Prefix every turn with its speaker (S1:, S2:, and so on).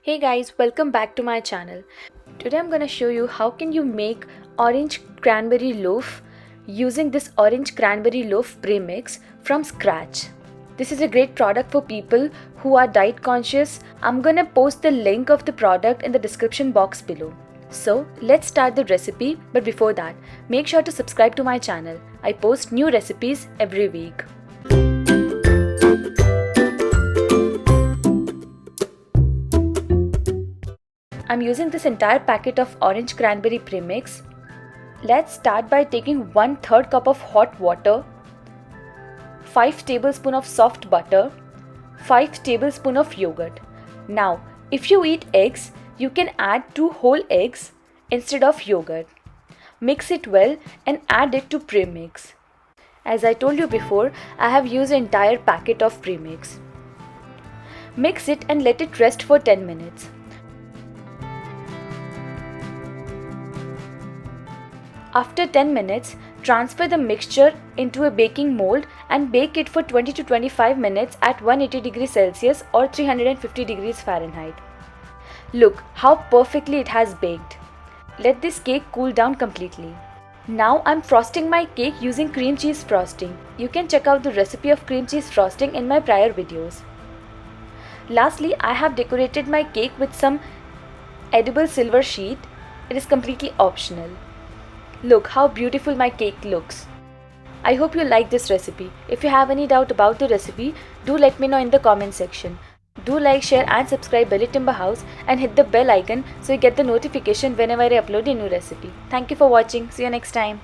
S1: Hey guys, welcome back to my channel. Today I'm gonna show you how can you make orange cranberry loaf using this orange cranberry loaf premix from scratch. This is a great product for people who are diet conscious. I'm gonna post the link of the product in the description box below. So let's start the recipe, but before that, make sure to subscribe to my channel. I post new recipes every week. I'm using this entire packet of orange cranberry premix. Let's start by taking 1/3 cup of hot water, 5 tablespoons of soft butter, 5 tablespoons of yogurt. Now, if you eat eggs, you can add 2 whole eggs instead of yogurt. Mix it well and add it to premix. As I told you before, I have used an entire packet of premix. Mix it and let it rest for 10 minutes. After 10 minutes, transfer the mixture into a baking mold and bake it for 20 to 25 minutes at 180 degrees Celsius or 350 degrees Fahrenheit. Look how perfectly it has baked. Let this cake cool down completely. Now I'm frosting my cake using cream cheese frosting. You can check out the recipe of cream cheese frosting in my prior videos. Lastly, I have decorated my cake with some edible silver sheet. It is completely optional. Look how beautiful my cake looks. I hope you like this recipe. If you have any doubt about the recipe, do let me know in the comment section. Do like, share and subscribe Bellytimberhouse and hit the bell icon so you get the notification whenever I upload a new recipe. Thank you for watching. See you next time.